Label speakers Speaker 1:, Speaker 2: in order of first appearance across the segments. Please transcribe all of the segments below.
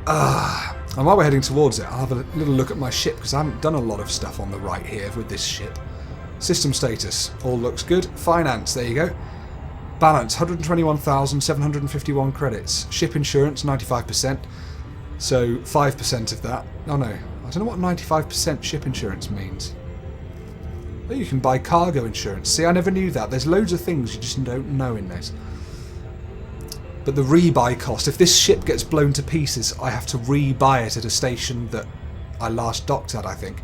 Speaker 1: And while we're heading towards it, I'll have a little look at my ship, because I haven't done a lot of stuff on the right here with this ship. System status, all looks good. Finance, there you go. Balance, 121,751 credits. Ship insurance, 95%. So 5% of that. Oh no, I don't know what 95% ship insurance means. Oh, you can buy cargo insurance. See, I never knew that. There's loads of things you just don't know in this. But the rebuy cost, if this ship gets blown to pieces, I have to rebuy it at a station that I last docked at, I think,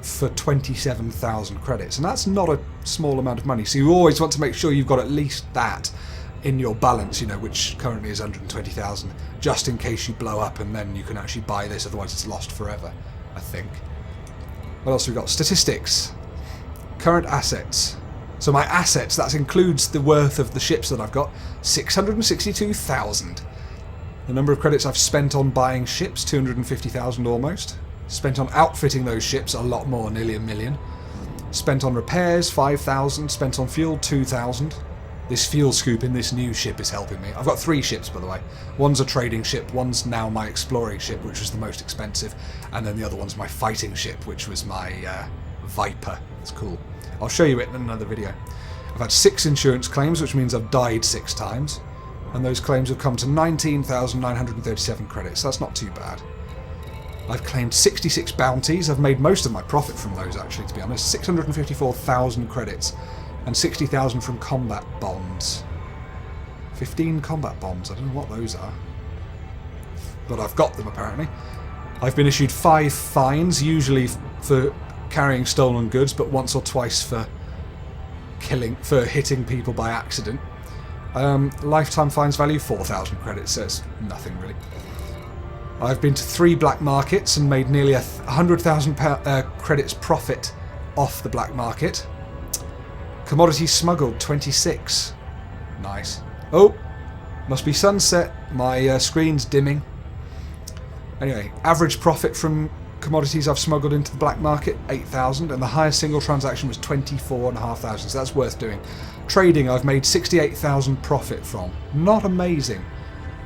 Speaker 1: for 27,000 credits. And that's not a small amount of money. So you always want to make sure you've got at least that in your balance, you know, which currently is 120,000, just in case you blow up, and then you can actually buy this, otherwise it's lost forever, I think. What else have we got? Statistics. Current assets. So my assets, that includes the worth of the ships that I've got, 662,000. The number of credits I've spent on buying ships, 250,000 almost. Spent on outfitting those ships, a lot more, nearly 1 million. Spent on repairs, 5,000. Spent on fuel, 2,000. This fuel scoop in this new ship is helping me. I've got 3 ships, by the way. One's a trading ship, one's now my exploring ship, which was the most expensive, and then the other one's my fighting ship, which was my Viper. It's cool. I'll show you it in another video. I've had 6 insurance claims, which means I've died 6 times, and those claims have come to 19,937 credits. That's not too bad. I've claimed 66 bounties. I've made most of my profit from those, actually, to be honest. 654,000 credits. And 60,000 from combat bonds. 15 combat bonds. I don't know what those are. But I've got them, apparently. I've been issued 5 fines, usually for carrying stolen goods, but once or twice for hitting people by accident. Lifetime fines value 4,000 credits, so it's nothing really. I've been to 3 black markets and made nearly 100,000 credits profit off the black market. Commodities smuggled, 26. Nice. Oh, must be sunset. My screen's dimming. Anyway, average profit from commodities I've smuggled into the black market, 8,000, and the highest single transaction was 24,500, so that's worth doing. Trading, I've made 68,000 profit from. Not amazing,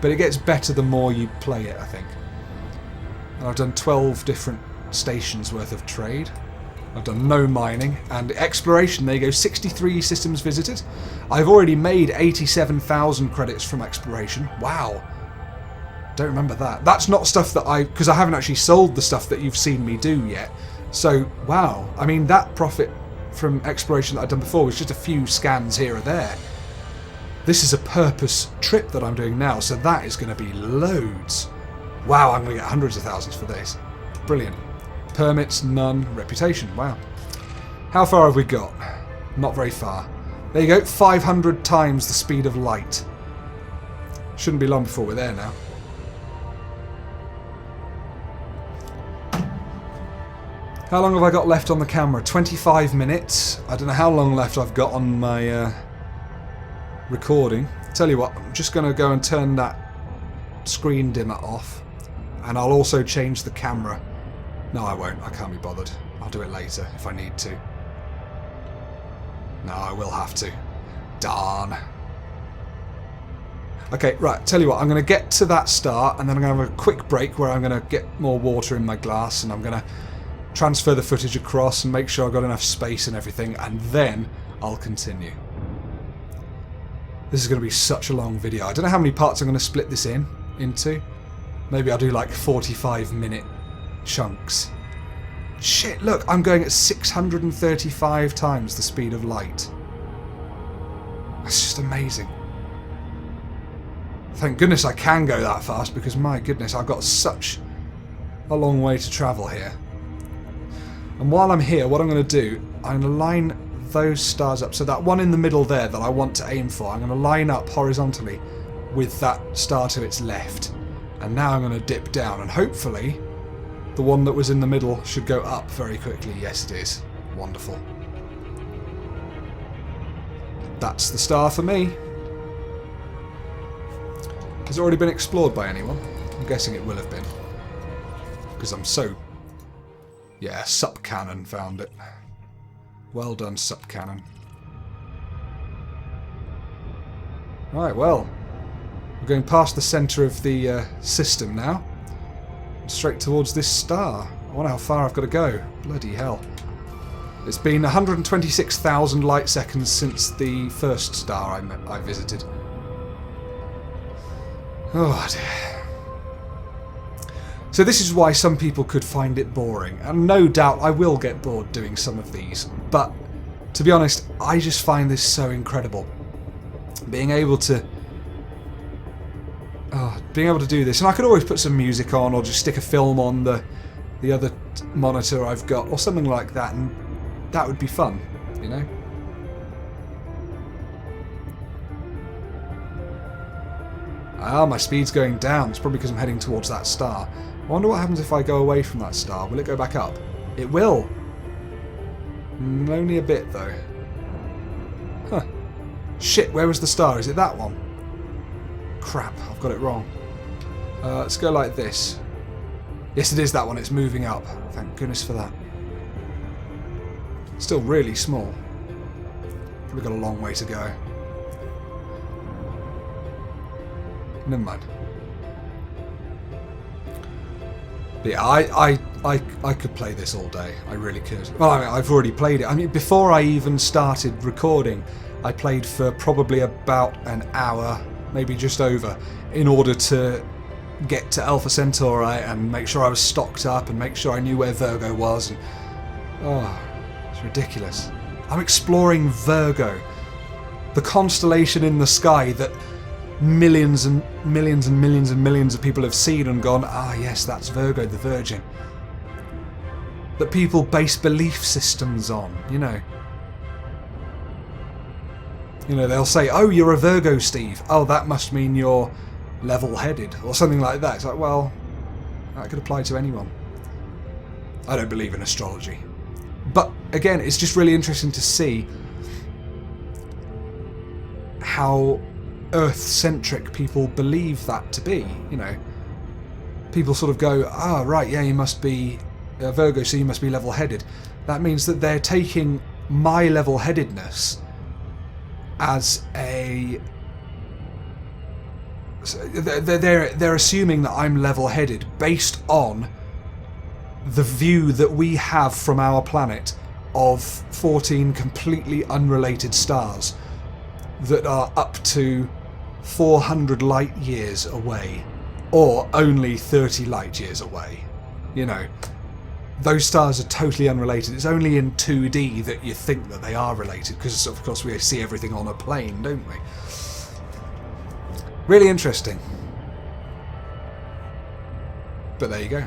Speaker 1: but it gets better the more you play it, I think. And I've done 12 different stations worth of trade. I've done no mining, and exploration, there you go, 63 systems visited. I've already made 87,000 credits from exploration. Wow. Don't remember that. That's not stuff that because I haven't actually sold the stuff that you've seen me do yet. So, wow. I mean, that profit from exploration that I've done before was just a few scans here or there. This is a purpose trip that I'm doing now, so that is going to be loads. Wow, I'm going to get hundreds of thousands for this. Brilliant. Permits, none. Reputation, wow. How far have we got? Not very far. There you go, 500 times the speed of light. Shouldn't be long before we're there now. How long have I got left on the camera? 25 minutes. I don't know how long left I've got on my recording. Tell you what, I'm just going to go and turn that screen dimmer off. And I'll also change the camera. No, I won't. I can't be bothered. I'll do it later if I need to. No, I will have to. Darn. Okay, right. Tell you what, I'm going to get to that start, and then I'm going to have a quick break where I'm going to get more water in my glass, and I'm going to transfer the footage across and make sure I've got enough space and everything, and then I'll continue. This is going to be such a long video. I don't know how many parts I'm going to split this into. Maybe I'll do like 45-minute chunks. Shit, look, I'm going at 635 times the speed of light. That's just amazing. Thank goodness I can go that fast, because my goodness, I've got such a long way to travel here. And while I'm here, what I'm going to do, I'm going to line those stars up. So that one in the middle there that I want to aim for, I'm going to line up horizontally with that star to its left. And now I'm going to dip down, and hopefully the one that was in the middle should go up very quickly. Yes, it is. Wonderful. That's the star for me. Has it already been explored by anyone? I'm guessing it will have been. Because I'm so... Yeah, Sup Cannon found it. Well done, Sup Cannon. Right, well. We're going past the centre of the system now. Straight towards this star. I wonder how far I've got to go. Bloody hell. It's been 126,000 light seconds since the first star I visited. Oh dear. So this is why some people could find it boring. And no doubt I will get bored doing some of these. But to be honest, I just find this so incredible. Being able to do this. And I could always put some music on or just stick a film on the other monitor I've got or something like that, and that would be fun, you know? Ah, my speed's going down. It's probably because I'm heading towards that star. I wonder what happens if I go away from that star. Will it go back up? It will. Only a bit, though. Huh. Shit, where was the star? Is it that one? Crap, I've got it wrong. Let's go like this. Yes, it is that one. It's moving up. Thank goodness for that. Still really small. Probably got a long way to go. Never mind. But yeah, I could play this all day. I really could. Well, I mean, I've already played it. I mean, before I even started recording, I played for probably about an hour, maybe just over, in order to get to Alpha Centauri and make sure I was stocked up and make sure I knew where Virgo was. And, oh, it's ridiculous. I'm exploring Virgo, the constellation in the sky that millions and millions and millions and millions of people have seen and gone, ah yes, that's Virgo, the Virgin. That people base belief systems on, you know. You know, they'll say, oh, you're a Virgo, Steve. Oh, that must mean you're level-headed, or something like that. It's like, well, that could apply to anyone. I don't believe in astrology. But, again, it's just really interesting to see how Earth-centric people believe that to be, you know. People sort of go, ah, right, yeah, you must be a Virgo, so you must be level-headed. That means that they're taking my level-headedness as a... They're assuming that I'm level-headed based on the view that we have from our planet of 14 completely unrelated stars that are up to 400 light years away, or only 30 light years away. You know, those stars are totally unrelated. It's only in 2D that you think that they are related, because of course we see everything on a plane, don't we? Really interesting. But there you go.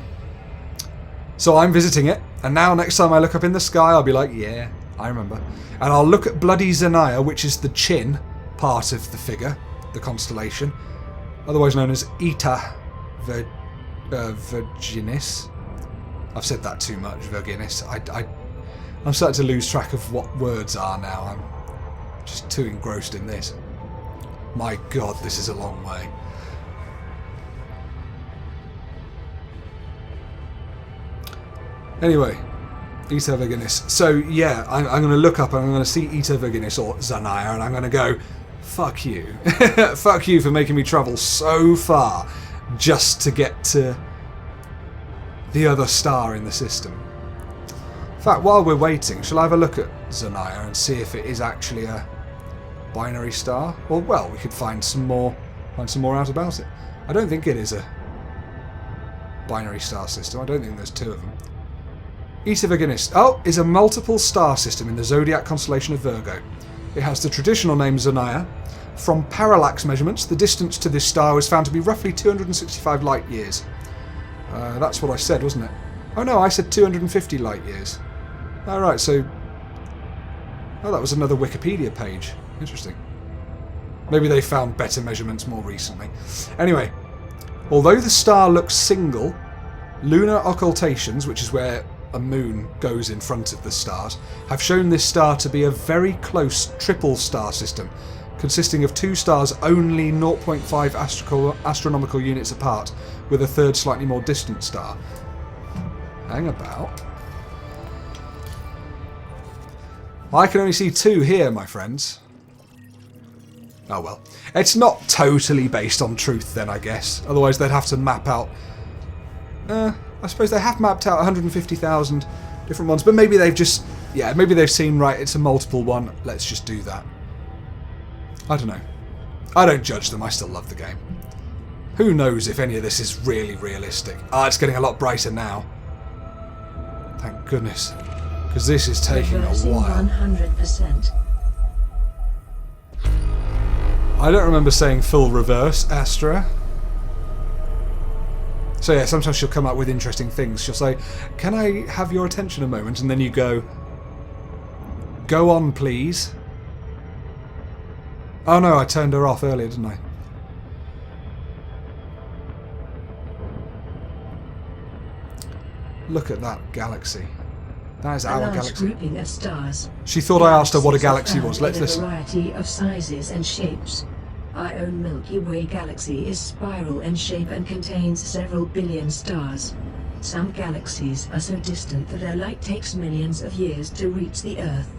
Speaker 1: So I'm visiting it, and now next time I look up in the sky, I'll be like, yeah, I remember. And I'll look at bloody Zaniah, which is the chin part of the figure, the constellation, otherwise known as Eta Virginis. I've said that too much, Virginis. I'm starting to lose track of what words are now. I'm just too engrossed in this. My God, this is a long way. Anyway, Eta Virginis. So yeah, I'm going to look up and I'm going to see Eta Virginis or Zaniah, and I'm going to go, fuck you. Fuck you for making me travel so far just to get to the other star in the system. In fact, while we're waiting, shall I have a look at Zaniah and see if it is actually a binary star? Or, well, we could find some more out about it. I don't think it is a binary star system. I don't think there's two of them. Eta Virginis. Oh, is a multiple star system in the zodiac constellation of Virgo. It has the traditional name Zaniah. From parallax measurements, the distance to this star was found to be roughly 265 light years. That's what I said, wasn't it? Oh no, I said 250 light years. Alright, so... Oh, that was another Wikipedia page. Interesting. Maybe they found better measurements more recently. Anyway, although the star looks single, lunar occultations, which is where a moon goes in front of the stars, have shown this star to be a very close triple star system, consisting of two stars only 0.5 astronomical units apart, with a third slightly more distant star. Hang about. I can only see two here, my friends. Oh well. It's not totally based on truth then, I guess. Otherwise they'd have to map out... I suppose they have mapped out 150,000 different ones, but maybe they've just... Yeah, maybe they've seen, right, it's a multiple one, let's just do that. I don't know. I don't judge them, I still love the game. Who knows if any of this is really realistic. Ah, it's getting a lot brighter now. Thank goodness. Because this is taking a while.
Speaker 2: 100%.
Speaker 1: I don't remember saying full reverse, Astra. So yeah, sometimes she'll come up with interesting things. She'll say, can I have your attention a moment? And then you go, go on please. Oh no, I turned her off earlier, didn't I? Look at that galaxy. That is our galaxy.
Speaker 2: Grouping of stars.
Speaker 1: She thought I asked her what a galaxy was. Let's listen.
Speaker 2: A variety of sizes and shapes. Our own Milky Way galaxy is spiral in shape and contains several billion stars. Some galaxies are so distant that their light takes millions of years to reach the Earth.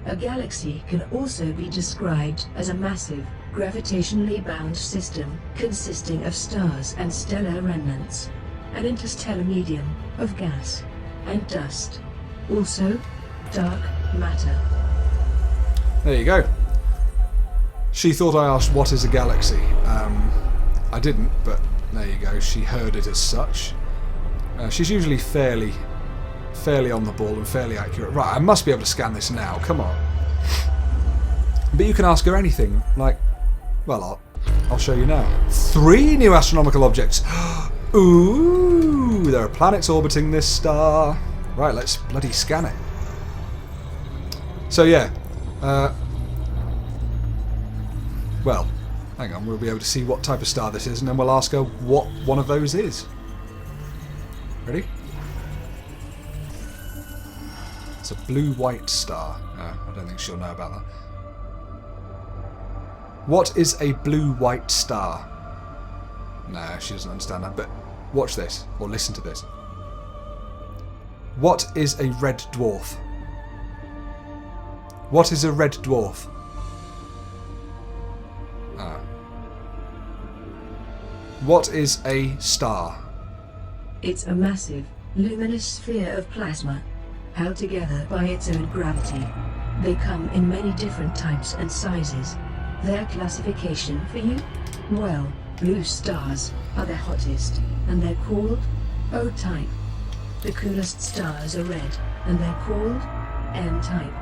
Speaker 2: A galaxy can also be described as a massive, gravitationally bound system consisting of stars and stellar remnants. An interstellar medium of gas and dust. Also, dark matter.
Speaker 1: There you go. She thought I asked what is a galaxy. I didn't, but there you go. She heard it as such. She's usually fairly on the ball and fairly accurate. Right, I must be able to scan this now. Come on. But you can ask her anything. Like, well, I'll show you now. 3 new astronomical objects. Ooh, there are planets orbiting this star. Right, let's bloody scan it. So yeah, well, hang on, we'll be able to see what type of star this is, and then we'll ask her what one of those is. Ready? It's a blue-white star. I don't think she'll know about that. What is a blue-white star? No, she doesn't understand that, but watch this, or listen to this. What is a red dwarf? What is a red dwarf? What is a star?
Speaker 2: It's a massive, luminous sphere of plasma, held together by its own gravity. They come in many different types and sizes. Their classification for you? Well, blue stars are the hottest, and they're called O-type. The coolest stars are red, and they're called N-type.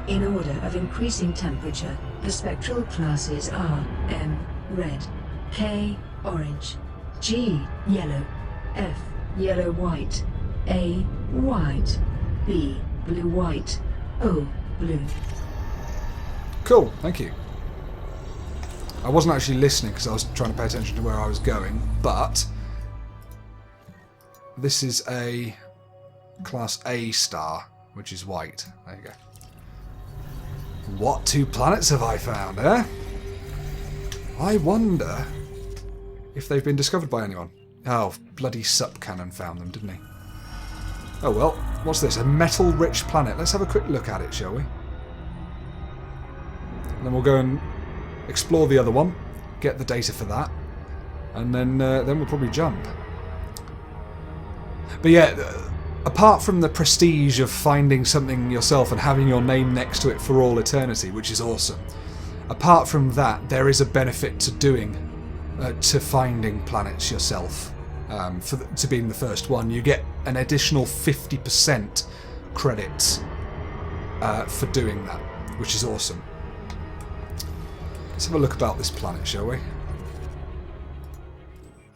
Speaker 2: In order of increasing temperature, the spectral classes are M, red, K, orange, G, yellow, F, yellow-white, A, white, B, blue-white, O, blue.
Speaker 1: Cool, thank you. I wasn't actually listening because I was trying to pay attention to where I was going, but this is a Class A star, which is white. There you go. What 2 planets have I found, eh? I wonder if they've been discovered by anyone. Oh, bloody Sup Cannon found them, didn't he? Oh well, what's this? A metal-rich planet. Let's have a quick look at it, shall we? And then we'll go and explore the other one, get the data for that, and then we'll probably jump. But yeah, apart from the prestige of finding something yourself and having your name next to it for all eternity, which is awesome, apart from that, there is a benefit to to finding planets yourself. To being the first one, you get an additional 50% credits for doing that, which is awesome. Let's have a look about this planet, shall we?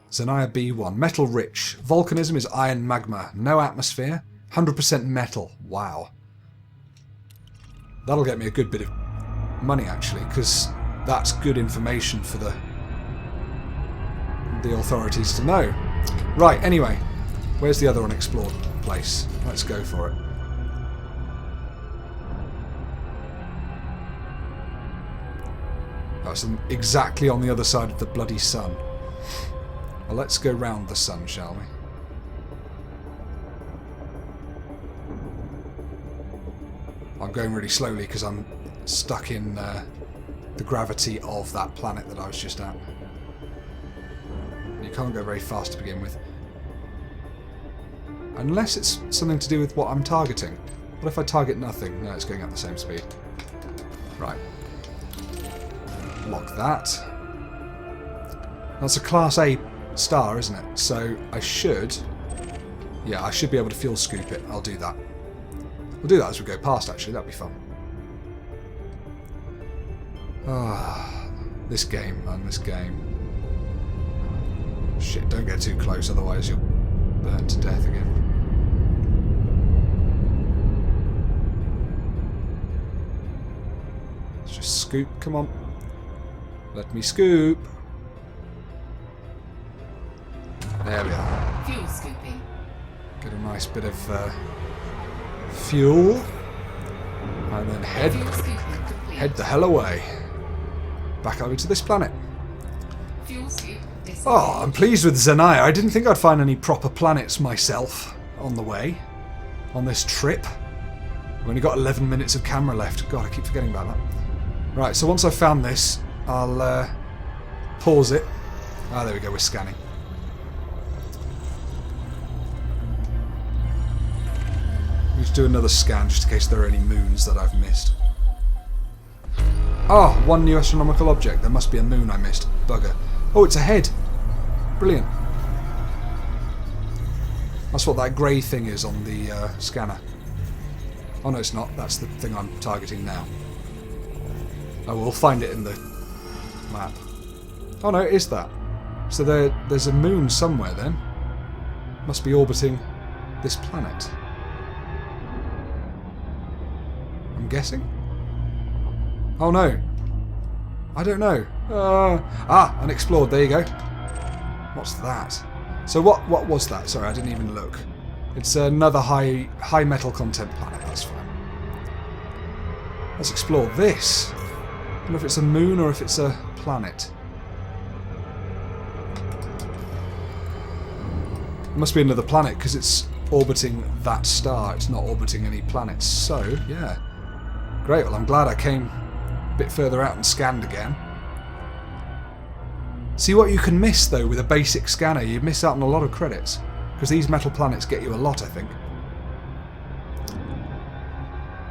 Speaker 1: Zaniah B1. Metal rich. Volcanism is iron magma. No atmosphere. 100% metal. Wow. That'll get me a good bit of money, actually, because that's good information for the authorities to know. Right, anyway. Where's the other unexplored place? Let's go for it. Oh, it's exactly on the other side of the bloody sun. Well, let's go round the sun, shall we? I'm going really slowly because I'm stuck in the gravity of that planet that I was just at. You can't go very fast to begin with. Unless it's something to do with what I'm targeting. What if I target nothing? No, it's going at the same speed. Right. Lock that. That's a Class A star, isn't it? So I should... Yeah, I should be able to fuel scoop it. I'll do that. We'll do that as we go past, actually. That'd be fun. Ah, this game, man, this game. Shit, don't get too close, otherwise you'll burn to death again. Let's just scoop, come on. Let me scoop. There we are.
Speaker 3: Fuel scooping.
Speaker 1: Get a nice bit of fuel. And then head the hell away. Back over to this planet.
Speaker 3: Fuel scoop.
Speaker 1: Oh, I'm pleased with Zaniah. I didn't think I'd find any proper planets myself on the way. On this trip. I've only got 11 minutes of camera left. God, I keep forgetting about that. Right, so once I've found this, I'll pause it. Ah, there we go, we're scanning. Let's do another scan just in case there are any moons that I've missed. Oh, one new astronomical object. There must be a moon I missed. Bugger. Oh, it's a head. Brilliant. That's what that grey thing is on the scanner. Oh no, it's not. That's the thing I'm targeting now. Oh, we'll find it in the map. Oh no, it is that. So there's a moon somewhere then. Must be orbiting this planet. I'm guessing? Oh no. I don't know. Unexplored. There you go. What's that? So what was that? Sorry, I didn't even look. It's another high metal content planet. That's fine. Let's explore this. I don't know if it's a moon or if it's a planet. It must be another planet because it's orbiting that star. It's not orbiting any planets. So, yeah. Great. Well, I'm glad I came a bit further out and scanned again. See what you can miss, though, with a basic scanner. You miss out on a lot of credits. Because these metal planets get you a lot, I think.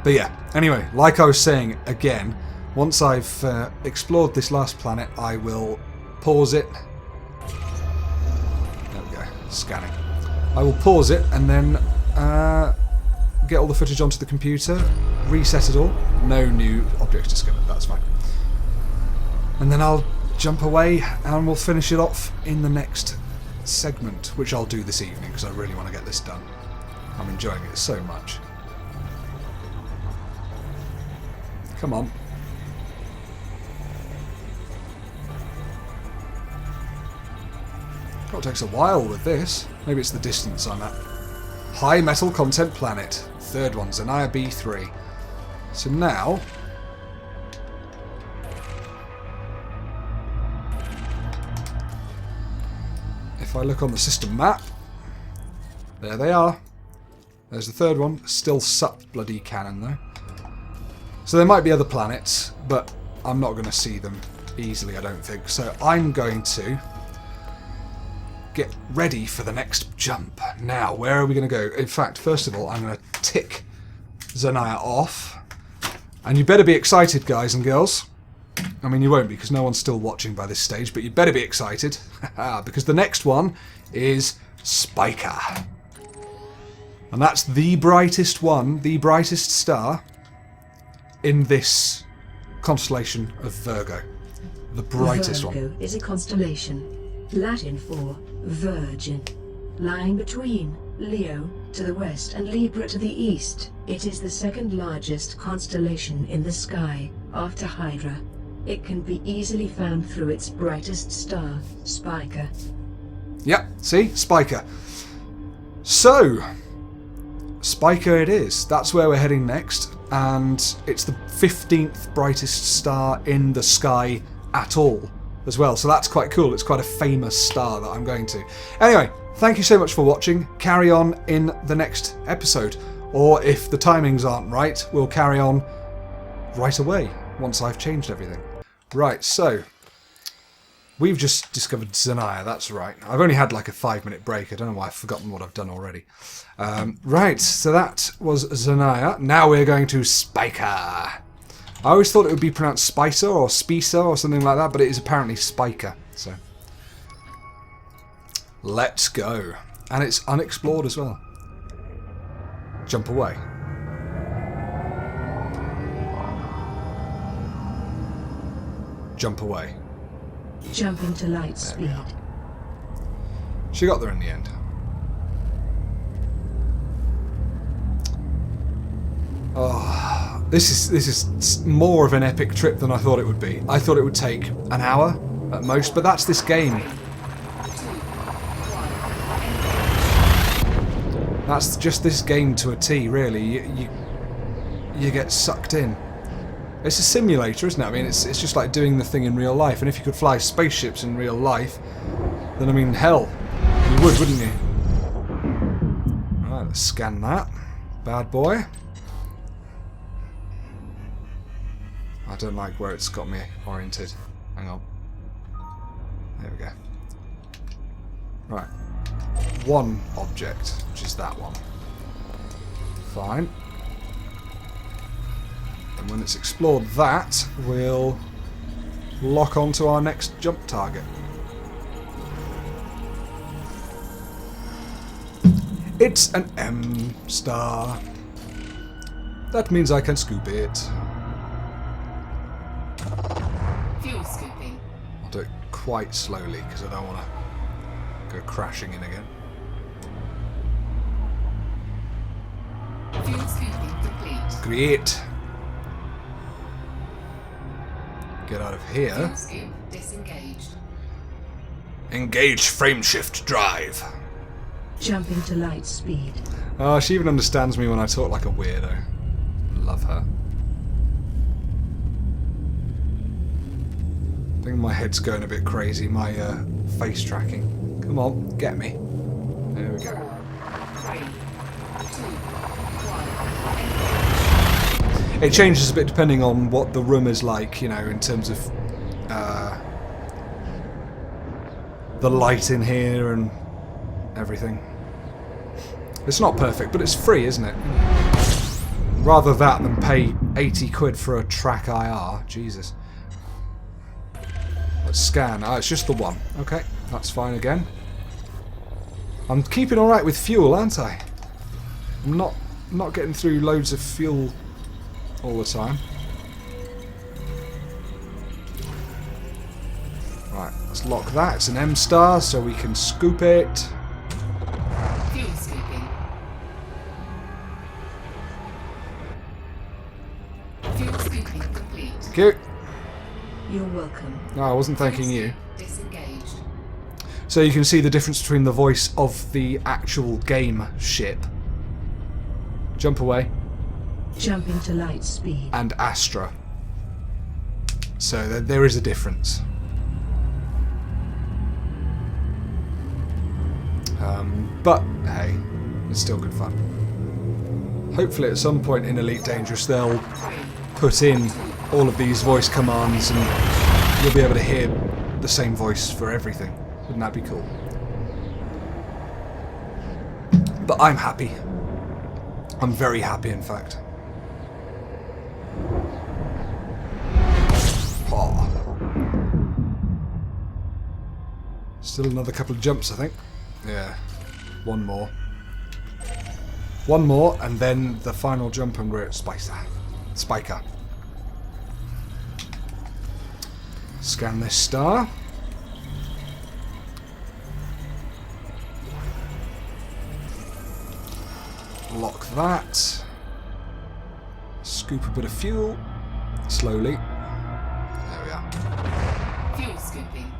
Speaker 1: But yeah, anyway, like I was saying, again, once I've explored this last planet, I will pause it. There we go, scanning. I will pause it and then get all the footage onto the computer, reset it all. No new objects discovered, that's fine. And then I'll jump away and we'll finish it off in the next segment, which I'll do this evening because I really want to get this done. I'm enjoying it so much. Come on. Oh, it takes a while with this. Maybe it's the distance I'm at. High metal content planet. Third one, Zaniah B3. So now... if I look on the system map, there they are. There's the third one. Still sup bloody cannon though. So there might be other planets, but I'm not going to see them easily, I don't think. So I'm going to get ready for the next jump. Now, where are we going to go? In fact, first of all, I'm going to tick Zaniah off. And you better be excited, guys and girls. I mean, you won't be because no one's still watching by this stage, but you better be excited because the next one is Spica. And that's the brightest one, the brightest star in this constellation of Virgo. The brightest one.
Speaker 2: Virgo is a constellation, Latin for Virgin, lying between Leo to the west and Libra to the east. It is the second largest constellation in the sky, after Hydra. It can be easily found through its brightest star, Spica.
Speaker 1: Yep, see? Spica. So, Spica it is. That's where we're heading next. And it's the 15th brightest star in the sky at all as well. So that's quite cool. It's quite a famous star that I'm going to. Anyway, thank you so much for watching. Carry on in the next episode. Or if the timings aren't right, we'll carry on right away once I've changed everything. Right, so we've just discovered Zaniah, that's right. I've only had like a 5-minute break. I don't know why I've forgotten what I've done already. Right, so that was Zaniah. Now we're going to Spica. I always thought it would be pronounced Spicer or Spica or something like that, but it is apparently Spica. So let's go. And it's unexplored as well. Jump away. Jump away.
Speaker 2: Jumping to light speed.
Speaker 1: She got there in the end. Oh, this is more of an epic trip than I thought it would be. I thought it would take an hour at most, but that's this game. That's just this game to a T, really. You get sucked in. It's a simulator, isn't it? I mean, it's just like doing the thing in real life. And if you could fly spaceships in real life, then I mean, hell, you would, wouldn't you? Right, let's scan that bad boy. I don't like where it's got me oriented. Hang on. There we go. Right. One object, which is that one. Fine. And when it's explored that, we'll lock onto our next jump target. It's an M star. That means I can scoop it.
Speaker 3: Fuel scooping.
Speaker 1: I'll do it quite slowly because I don't want to go crashing in again.
Speaker 3: Fuel scooping complete.
Speaker 1: Great. Get out of here.
Speaker 3: Fuel scoop disengaged.
Speaker 1: Engage frameshift drive.
Speaker 2: Jumping to light speed.
Speaker 1: Oh, she even understands me when I talk like a weirdo. Love her. I think my head's going a bit crazy. My face tracking. Come on, get me. There we go.
Speaker 3: 3, 2, 1.
Speaker 1: It changes a bit depending on what the room is like, you know, in terms of the light in here and everything. It's not perfect, but it's free, isn't it? Rather that than pay 80 quid for a track IR. Jesus. Let's scan. Ah, it's just the one. Okay, that's fine again. I'm keeping alright with fuel, aren't I? I'm not getting through loads of fuel all the time. Right, let's lock that. It's an M star, so we can scoop it.
Speaker 3: Fuel scooping. Fuel scooping complete.
Speaker 1: Thank you.
Speaker 2: You're welcome.
Speaker 1: No, I wasn't thanking you.
Speaker 3: Disengaged.
Speaker 1: So you can see the difference between the voice of the actual game ship. Jump away.
Speaker 2: Jumping to light speed.
Speaker 1: And Astra. So there is a difference. But hey, it's still good fun. Hopefully at some point in Elite Dangerous they'll put in all of these voice commands and you'll be able to hear the same voice for everything. Wouldn't that be cool? But I'm happy. I'm very happy, in fact. Oh. Still another couple of jumps, I think. Yeah. One more. One more, and then the final jump, and we're at Spica. Scan this star. Lock that. Scoop a bit of fuel. Slowly. There we are.
Speaker 3: Fuel scooping.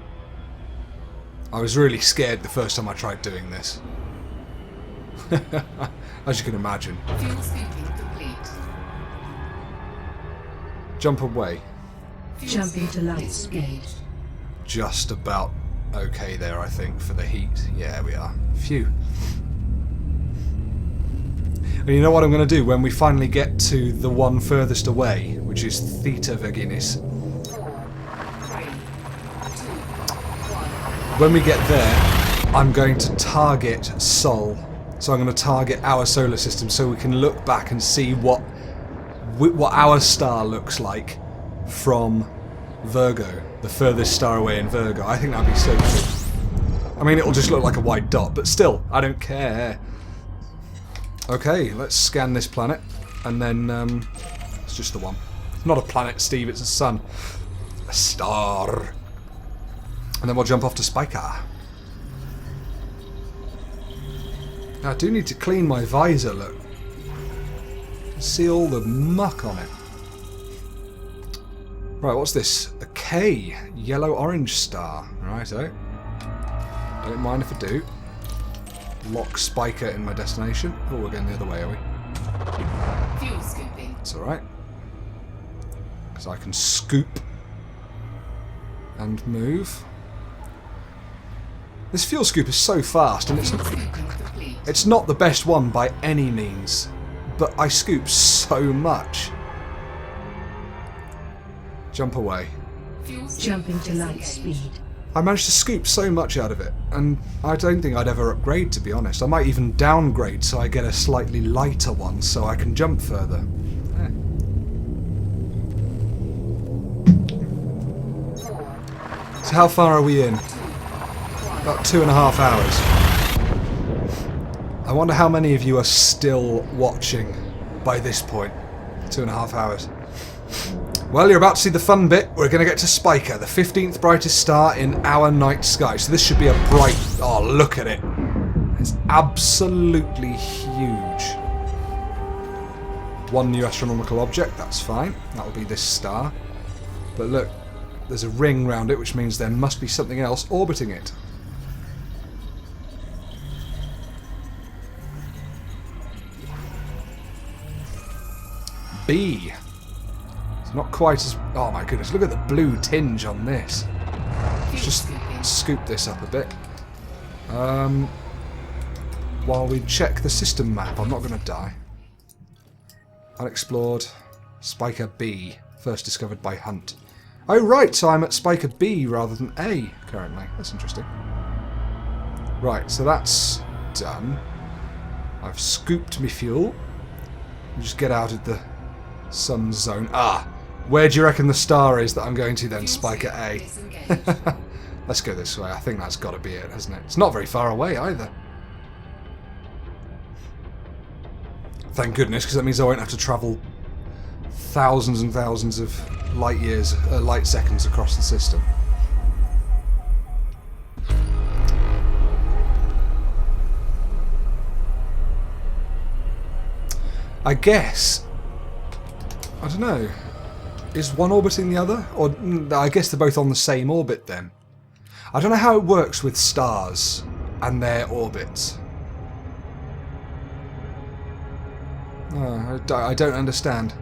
Speaker 1: I was really scared the first time I tried doing this. As you can imagine.
Speaker 3: Fuel scooping complete.
Speaker 1: Jump away.
Speaker 3: Fuel
Speaker 2: Jumping to
Speaker 3: scoop
Speaker 2: light speed.
Speaker 3: disengaged.
Speaker 1: Just about okay there, I think, for the heat. Yeah, we are. Phew. And you know what I'm going to do when we finally get to the one furthest away, which is Theta Virginis? when we get there, I'm going to target Sol. So I'm going to target our solar system so we can look back and see what our star looks like from Virgo, the furthest star away in Virgo. I think that'd be so cool. I mean, it'll just look like a white dot, but still, I don't care. Okay, let's scan this planet, and then it's just the one. It's not a planet, Steve, it's a sun. A star. And then we'll jump off to Spica. Now, I do need to clean my visor, look. See all the muck on it. Right, what's this? A K. Yellow-orange star. Righto. Don't mind if I do. Lock Spica in my destination. Oh, we're going the other way, are we?
Speaker 3: Fuel scooping.
Speaker 1: That's alright. Because I can scoop and move. This fuel scoop is so fast, and
Speaker 3: Fuel scooping complete.
Speaker 1: it's not the best one by any means, but I scoop so much. Jump away.
Speaker 3: Fuel
Speaker 2: Jumping to light
Speaker 3: disengaged.
Speaker 2: speed.
Speaker 1: I managed to scoop so much out of it, and I don't think I'd ever upgrade, to be honest. I might even downgrade so I get a slightly lighter one so I can jump further. So how far are we in? About 2.5 hours. I wonder how many of you are still watching by this point. 2.5 hours. Well, you're about to see the fun bit. We're going to get to Spica, the 15th brightest star in our night sky. So this should be a bright... Oh, look at it. It's absolutely huge. One new astronomical object, that's fine. That'll be this star. But look, there's a ring round it, which means there must be something else orbiting it. B. Not quite as... Oh my goodness, look at the blue tinge on this. Let's just scoop this up a bit. While we check the system map, I'm not going to die. Unexplored. Spica B. First discovered by Hunt. Oh right, so I'm at Spica B rather than A currently. That's interesting. Right, so that's done. I've scooped me fuel. Just get out of the sun zone. Ah! Where do you reckon the star is that I'm going to then? Spica A. Let's go this way. I think that's got to be it, hasn't it? It's not very far away either. Thank goodness, because that means I won't have to travel thousands and thousands of light years, light seconds across the system. I guess... I don't know. Is one orbiting the other? Or I guess they're both on the same orbit then. I don't know how it works with stars and their orbits. I don't understand.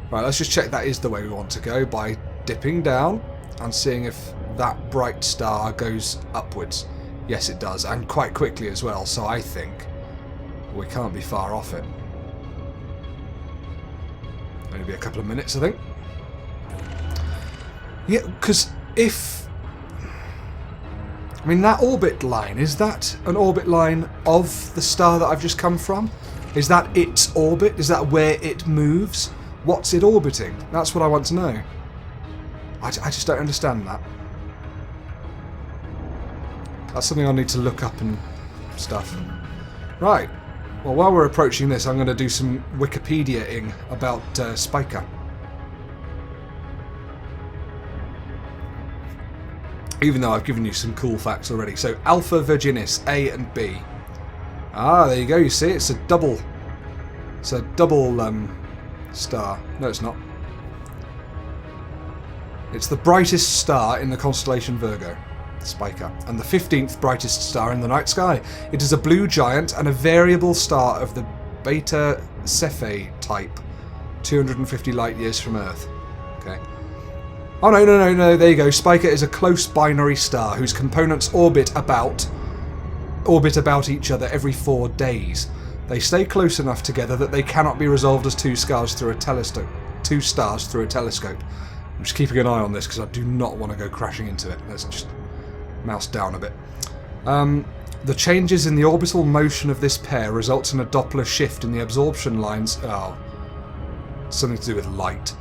Speaker 1: Right, let's just check that is the way we want to go by dipping down and seeing if that bright star goes upwards. Yes, it does, and quite quickly as well, so I think we can't be far off it. Only be a couple of minutes, I think. Yeah, because if... I mean, that orbit line, is that an orbit line of the star that I've just come from? Is that its orbit? Is that where it moves? What's it orbiting? That's what I want to know. I just don't understand that. That's something I'll need to look up and stuff. Right. Well, while we're approaching this, I'm going to do some Wikipedia-ing about Spica. Even though I've given you some cool facts already. So, Alpha Virginis, A and B. Ah, there you go, you see, it's a double... It's a double, star. No, it's not. It's the brightest star in the constellation Virgo. Spica, and the 15th brightest star in the night sky. It is a blue giant and a variable star of the Beta Cephei type, 250 light years from Earth. Okay. Oh no, there you go. Spica is a close binary star whose components orbit about each other every 4 days. They stay close enough together that they cannot be resolved as two stars through a telescope. I'm just keeping an eye on this because I do not want to go crashing into it. Let's just mouse down a bit. The changes in the orbital motion of this pair results in a Doppler shift in the absorption lines. Oh, something to do with light.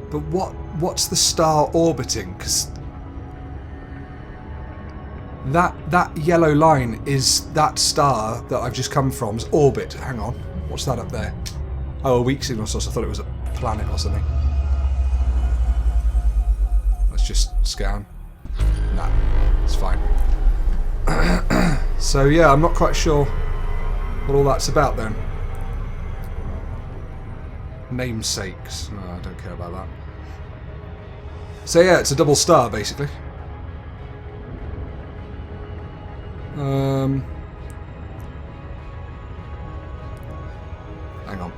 Speaker 1: But what's the star orbiting? Because that yellow line is that star that I've just come from's orbit. Hang on, what's that up there? Oh, a weak signal source. I thought it was a planet or something. Let's just scan. Nah, it's fine. So yeah, I'm not quite sure what all that's about then. Namesakes. No, I don't care about that. So yeah, it's a double star basically. Hang on.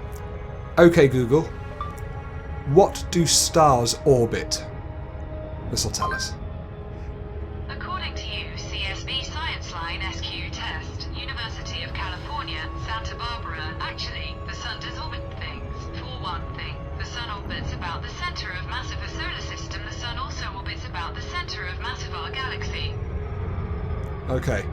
Speaker 1: Okay, Google. What do stars orbit? This'll tell us.
Speaker 4: According to you, CSB Science Line SQ Test, University of California, Santa Barbara. Actually, the sun does orbit things. For one thing, the sun orbits about the center of mass of a solar system. The sun also orbits about the center of mass of our galaxy.
Speaker 1: Okay.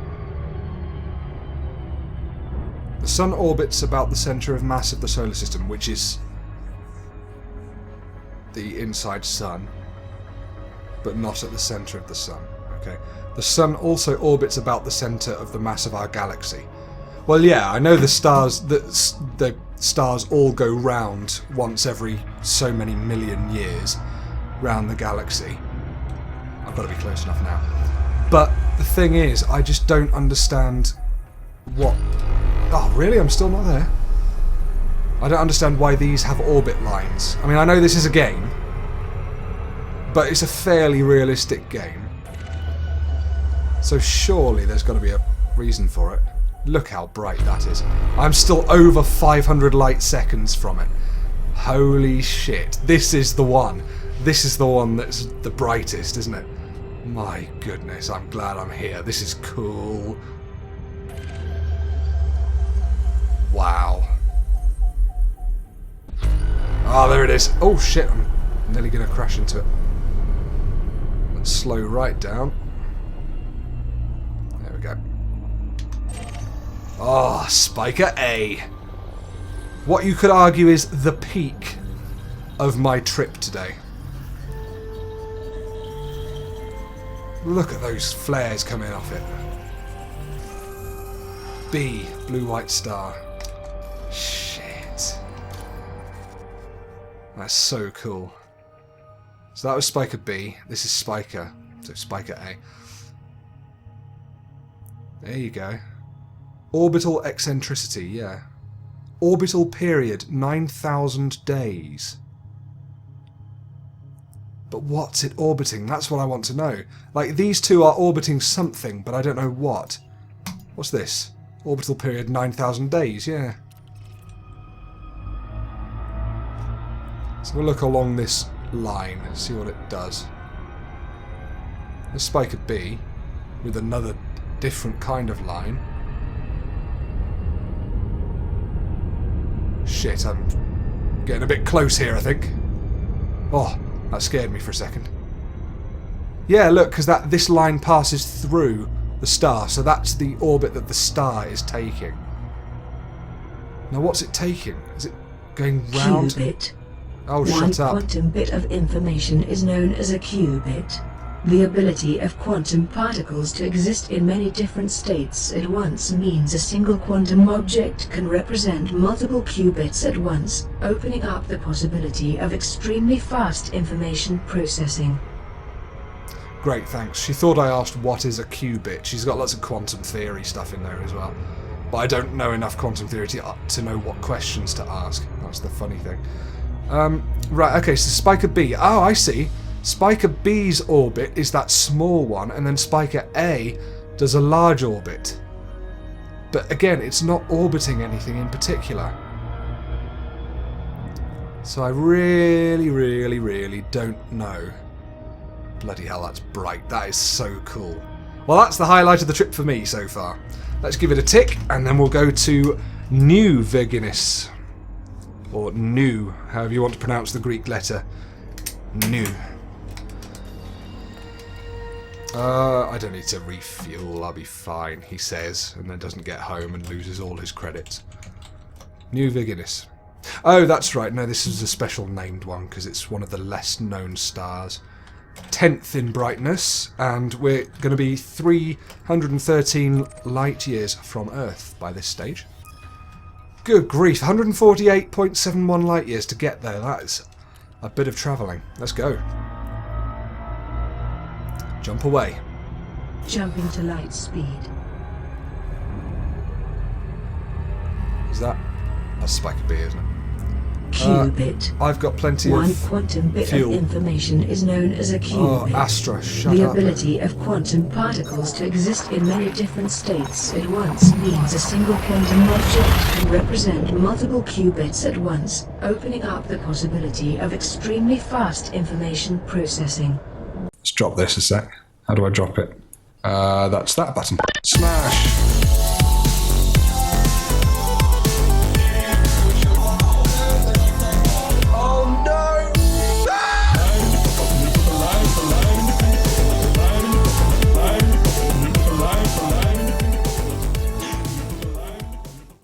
Speaker 1: The sun orbits about the center of mass of the solar system, which is the inside sun, but not at the center of the sun. Okay. The sun also orbits about the center of the mass of our galaxy. Well, yeah, I know the stars all go round once every so many million years round the galaxy. I've got to be close enough now. But the thing is, I just don't understand what... Oh, really? I'm still not there? I don't understand why these have orbit lines. I mean, I know this is a game, but it's a fairly realistic game. So surely there's got to be a reason for it. Look how bright that is. I'm still over 500 light seconds from it. Holy shit. This is the one. This is the one that's the brightest, isn't it? My goodness, I'm glad I'm here. This is cool. Wow. Oh, there it is. Oh shit, I'm nearly going to crash into it. Let's slow right down. There we go. Oh, Spica A. What you could argue is the peak of my trip today. Look at those flares coming off it. B, blue-white star. Shit. That's so cool. So that was Spica B. This is Spica. So Spica A. There you go. Orbital eccentricity, yeah. Orbital period, 9,000 days. But what's it orbiting? That's what I want to know. Like, these two are orbiting something, but I don't know what. What's this? Orbital period 9,000 days, yeah. So we'll look along this line, see what it does. There's Spica B with another different kind of line. Shit, I'm getting a bit close here, I think. Oh, that scared me for a second. Yeah, look, because this line passes through the star, so that's the orbit that the star is taking. Now, what's it taking? Is it going round?
Speaker 2: Qubit.
Speaker 1: Oh,
Speaker 2: One
Speaker 1: shut up.
Speaker 2: quantum bit of information is known as a qubit. The ability of quantum particles to exist in many different states at once means a single quantum object can represent multiple qubits at once, opening up the possibility of extremely fast information processing.
Speaker 1: Great, thanks. She thought I asked what is a qubit. She's got lots of quantum theory stuff in there as well. But I don't know enough quantum theory to know what questions to ask. That's the funny thing. Right, okay, so Spica B. Oh, I see. Spica B's orbit is that small one, and then Spica A does a large orbit. But again, it's not orbiting anything in particular. So I really, really, really don't know. Bloody hell, that's bright. That is so cool. Well, that's the highlight of the trip for me so far. Let's give it a tick, and then we'll go to New Virginis. Or Nu, however you want to pronounce the Greek letter. New. I don't need to refuel, I'll be fine, he says, and then doesn't get home and loses all his credits. New Virginis. Oh, that's right, no, this is a special named one, because it's one of the less known stars. 10th in brightness, and we're going to be 313 light years from Earth by this stage. Good grief, 148.71 light years to get there, that is a bit of travelling. Let's go. Jump away.
Speaker 2: Jumping to light speed.
Speaker 1: Is that a Spica B, isn't it?
Speaker 2: Qubit.
Speaker 1: I've got plenty
Speaker 2: One
Speaker 1: of
Speaker 2: quantum bit
Speaker 1: fuel.
Speaker 2: of information is known as a
Speaker 1: Oh,
Speaker 2: qubit.
Speaker 1: Astra, shut
Speaker 2: The
Speaker 1: up.
Speaker 2: ability of quantum particles to exist in many different states at once means a single quantum object can represent multiple qubits at once, opening up the possibility of extremely fast information processing.
Speaker 1: Let's drop this a sec. How do I drop it? That's that button. Smash!